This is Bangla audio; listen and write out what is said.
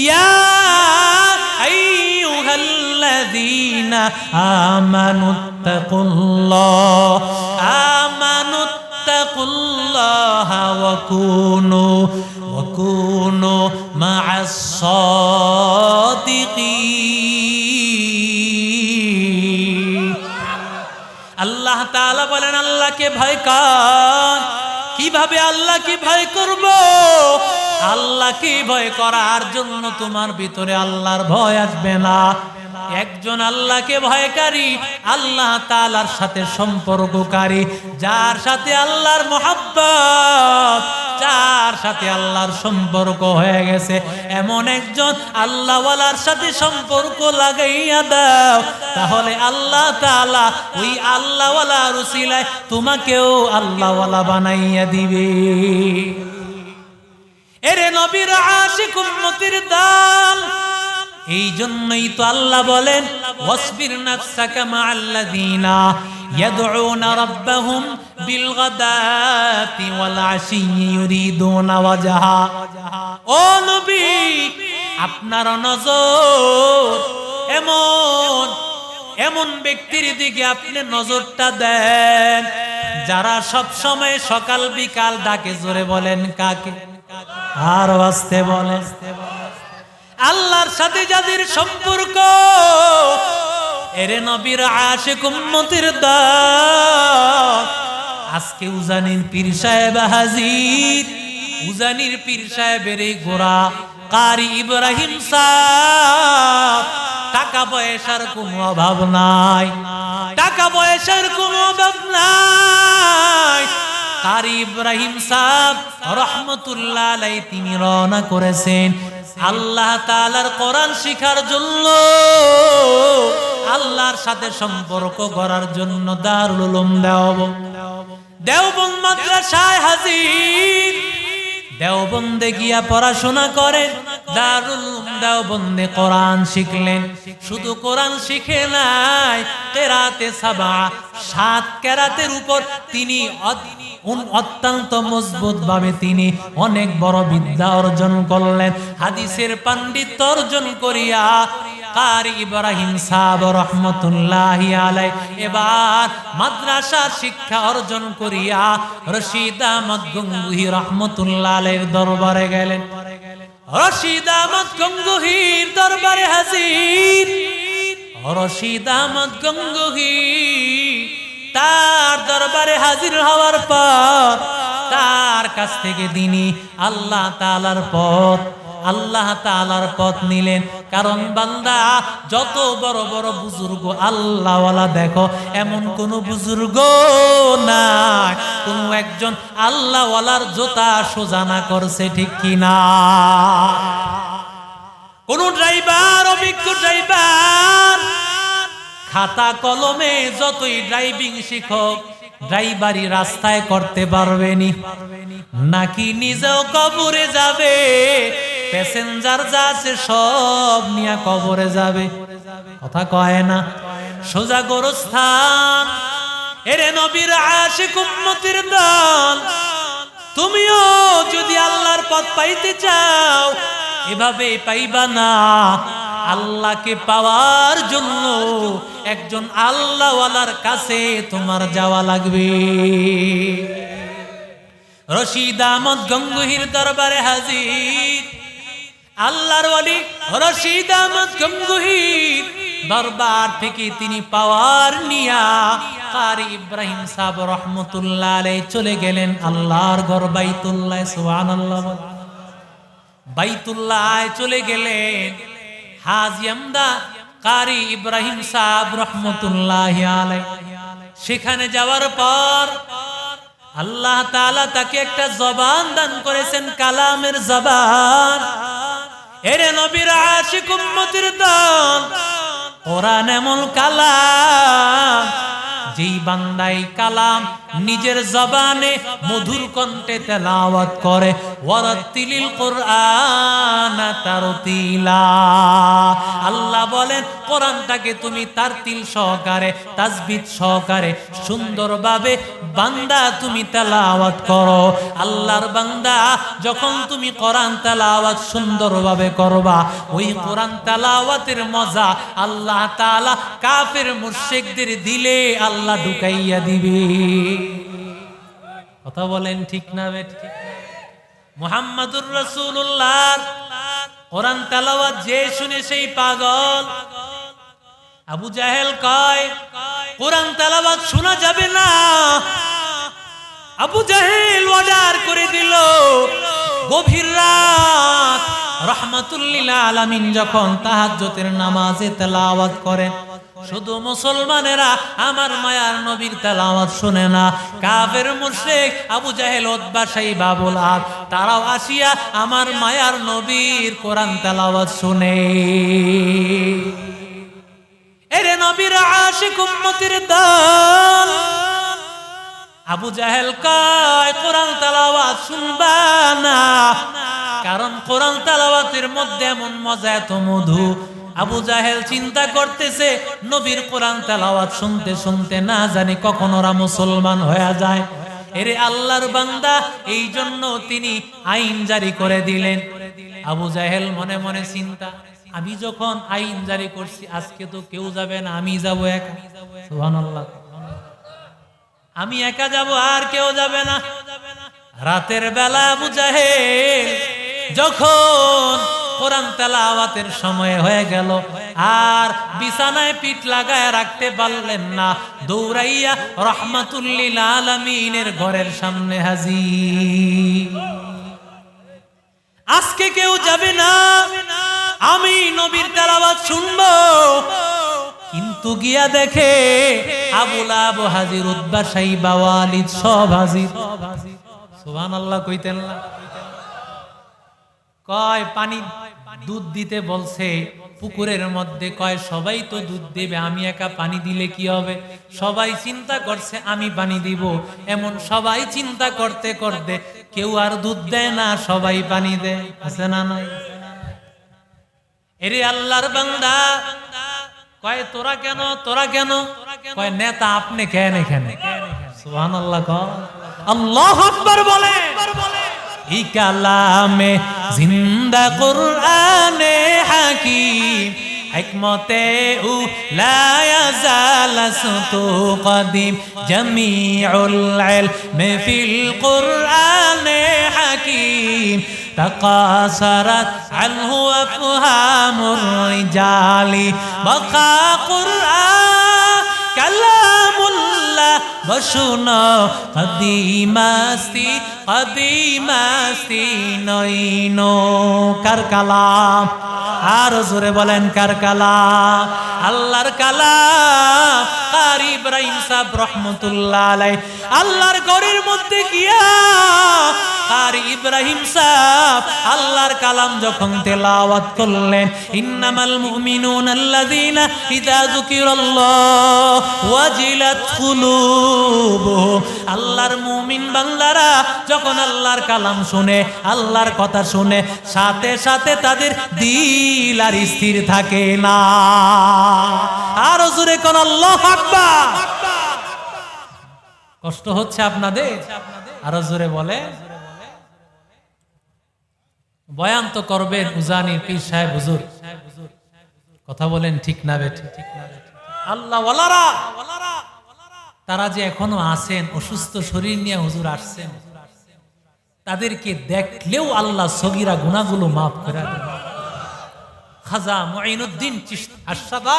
ইয়া আইয়ুহাল্লাযীনা আমানুত্তাকুল্লাহা ওয়া কুনু মা'আস সাদিকিন। আল্লাহ তাআলা বলেন আল্লাহকে ভয় কর। কিভাবে আল্লাহকে ভয় করব? আল্লাহকে ভয় করার জন্য তোমার ভিতরে আল্লাহর ভয় আসবে না। একজন আল্লাহকে ভয়কারী, আল্লাহ তাআলার সাথে সম্পর্ককারী, যার সাথে আল্লাহর মহব্বত, যার সাথে আল্লাহর সম্পর্ক হয়ে গেছে, এমন একজন আল্লাহওয়ালার সাথে সম্পর্ক লাগাইয়া দাও, তাহলে আল্লাহ তাআলা ওই আল্লাহওয়ালার উসিলায় তোমাকেও আল্লাহওয়ালা বানাইয়া দিবে। এরে নবীর আশিক উম্মতের দল, এই জন্যই তো আল্লাহ বলেন ওয়াসবির নাফসাকা মা'আল্লাযীনা ইয়াদউনা রাব্বাহুম বিল গাদাতি ওয়াল আশিয়্যি ইউরিদুনা ওয়াজহা। ও নবী, আপনার নজর এমন ব্যক্তির দিকে আপনি নজরটা দেন যারা সব সময় সকাল বিকাল ডাকে। জোরে বলেন কাকে? আর আস্তে বলেন। আল্লাহর সাথে যাদের সম্পর্ক, এরে নবীর আশিক উম্মতের দল, আজকে উজানির পীর সাহেব হাজির। উজানির পীর সাহেবের এই গোরা কারি ইব্রাহিম সাহেব, টাকা পয়সার কোনো অভাব নাই, টাকা পয়সার কোনো অভাব নাই। কারি ইব্রাহিম সাহেব রহমতুল্লাহ আলাইহি তিনি রওনা করেছেন আল্লাহ তাআলার কোরআন শিখার জন্য, আল্লাহর সাথে সম্পর্ক করার জন্য দারুল উলুম দেওবন্দ মাদ্রাসায় হাজির। দেওবন্দে গিয়া পড়াশোনা করেন, দারুল উলুম দেওবন্দে কোরআন শিখলেন। শুধু কোরআন শিখে নাই, কেরাতে সাবা, 7 কেরাতের উপর তিনি অত্যন্ত মজবুত ভাবে তিনি অনেক বড় বিদ্যা অর্জন করলেন। হাদিসের পাণ্ডিত্য অর্জন করিয়া কারি ইব্রাহিম সাহেব রহমতুল্লাহি আলাইহি এবার মাদ্রাসার শিক্ষা অর্জন করিয়া রশিদ আহমদ গঙ্গুহি রহমতুল্লাহ আলাইহির দরবারে গেলেন। রশিদ আহমদ গঙ্গুহির দরবারে হাজির। রশিদ আহমদ গঙ্গুহি তার দরবারে হাজির হওয়ার পর তার কাছ থেকে তিনি আল্লাহ তাআলার পথ নিলেন। কারণ বান্দা, যত বড় বড় বুজুর্গ আল্লাহওয়ালা দেখো, এমন কোন বুজুর্গ নাই কোন একজন আল্লাহওয়ালার জোতা সোজা না করছে, ঠিক কিনা? কোন ড্রাইভার, অভিজ্ঞ ড্রাইভার, খাতা কলমে যতই ড্রাইভিং শিখক, ড্রাইভারি রাস্তায় করতে পারবেনি, নাকি নিজেও কবরে যাবে, প্যাসেঞ্জার যা আছে সব নিয়ে কবরে যাবে। কথা কয় না? সোজা গোরস্থান। এরে নবীর আশিক উম্মতের দল, তুমিও যদি আল্লাহর পথ পাইতে চাও, এভাবে পাইবা না। আল্লাহকে পাওয়ার জন্য একজন আল্লাহওয়ালার কাছে তোমার যাওয়া লাগবে। রশিদ আহমদ গঙ্গুহির দরবারে হাজির। আল্লাহর ওয়ালি রশিদ আহমদ গঙ্গুহির দরবার থেকে তিনি পাওয়ার নিয়া কারি ইব্রাহিম সাহেব রহমতুল্লাহ আলাইহি চলে গেলেন আল্লাহর ঘর বাইতুল্লাহ। সুবহানাল্লাহ। বাইতুল্লাহ চলে গেলেন। হাজী আমদা কারি ইব্রাহিম সাহেব রহমতুল্লাহি আলাইহি সেখানে যাওয়ার পর আল্লাহ তাআলা তাকে একটা জবান দান করেছেন, কালামের জবান। এরে নবীর আশিক উম্মতের দল, কোরআন এমন কালাম, যেই বান্দাই কালাম নিজের জবানে মধুর কণ্ঠে তেলাওয়াত করে, ওয়ারাতিলিল কুরআন তারতিলা, আল্লাহ বলেন কোরআনটাকে তুমি তারতিল সহকারে তাসবিহ সহকারে সুন্দরভাবে বান্দা তুমি তেলাওয়াত করো। আল্লাহর বান্দা যখন তুমি কোরআন তেলাওয়াত সুন্দরভাবে করবা, ওই কোরআন তেলাওয়াতের মজা আল্লাহ তাআলা কাফের মুশরিকদের দিলে আল্লাহ ঢুকাইয়া দিবে। কথা বলেন ঠিক না বেঠিক? মুহাম্মাদুর রাসূলুল্লাহ কোরআন তেলাওয়াত যে শুনে সেই পাগল। আবু জাহেল কয় কোরআন তেলাওয়াত শোনা যাবে না। আবু জাহেল অর্ডার করে দিল গভীর রাত রাহমাতুল লিল আলামিন যখন তাহাজ্জুদের নামাজে তেলাওয়াত করেন, শুধু মুসলমানেরা আমার মায়ার নবীর তেলাওয়াত শুনে না, কাফের মুশরিক আবু জাহেল উতবা সাইবা আবুল আহাব তারাও আসিয়া আমার মায়ার নবীর কোরআন তেলাওয়াত শুনে। এরে নবীর আশিক উম্মতের দল, আবু জাহেল কয় কোরআন তেলাওয়াত শুনবা না, কারণ কোরআন তেলাওয়াতের মধ্যে এমন মজা এত মধু। আবু জাহেল চিন্তা করতেছে নবীর কোরআন তেলাওয়াত শুনতে শুনতে না জানি কখন ওরা মুসলমান হয়ে যায়। এরে আল্লাহর বান্দা, এই জন্য তিনি আইন জারি করে দিলেন। আবু জাহেল মনে মনে চিন্তা, আমি যখন আইন জারি করছি আজকে তো কেউ যাবে না, আমি যাব একা। সুবহানাল্লাহ, আমি একা যাব আর কেউ যাবে না। রাতের বেলা আবু জাহেল যখন কোরআন তেলাওয়াতের সময় হয়ে গেল আর বিছানায় পিঠ লাগায় রাখতে পারলেন না, দৌড়াইয়া রাহমাতুল লিল আলামিনের ঘরের সামনে হাজির। আজকে কেউ যাবে না, আমি নবীর তেলাওয়াত শুনবো। কিন্তু গিয়া দেখে আবু লাহাব হাজির, উতবা সাইবা ওয়ালিদ সব হাজির। সুবহানাল্লাহ কইতেন না? কয় পানি দুধ দিতে বলছে পুকুরের মধ্যে, কয় সবাই তো দুধ দেবে, আমি একা পানি দিলে কি হবে? সবাই চিন্তা করছে আমি পানি দিব, এমন সবাই চিন্তা করতে করতে কেউ আর দুধ দেয় না, সবাই পানি দেয়। আছে না নাই? এরে আল্লাহর বান্দা কয় তোরা কেন, তোরা কেন? কয় নেতা আপনি কেন এখানে? সুবহানাল্লাহ, আল্লাহু আকবার বলে। ই কালামে জিন্দা কুরআনে হাকিম হিকমতে উ লা ইয়াজাল সুতু কদিম জামিউল ইলমি ফিল কুরআনে হাকিম تقاصرت عنه أفهام الرجال بقى قرآن كلام الله বসুনো কদিমাস্তি কদিমাস্তি নইনো। কার কালাম? আর জোরে বলেন কার কালাম? আল্লাহর কালাম। কারি ইব্রাহিম সাহেব রহমতুল্লাহ আলাইহি আল্লাহর ঘরের মধ্যে গিয়া কারি ইব্রাহিম সাহেব আল্লাহর কালাম যখন তেলাওয়াত করলেন, ইন্নামাল মুমিনুনা আল্লাযীনা ইযা যুকিরাল্লাহ ওয়াজিলাত কুলুবুহুম। আল্লাহর মুমিন বান্দারা যখন আল্লাহর কালাম শুনে, আল্লাহর কথা শুনে, সাথে সাথে তাদের দিল আর স্থির থাকে না। আর জোরে কোন আল্লাহু আকবার। কষ্ট হচ্ছে আপনাদের? আরো জোরে বলে। বয়ান তো করবেন উজানির পীর সাহেব হুজুর, কথা বলেন ঠিক না বেঠিক? আল্লাহ ওয়ালারা তারা যে এখনো আছেন, অসুস্থ শরীর নিয়ে হুজুর আসছেন, তাদেরকে দেখলেও আল্লাহ সগীরা গুনাহগুলো মাফ করে দেন। খাজা মুঈনুদ্দিন চিশতি আশ-শাবালি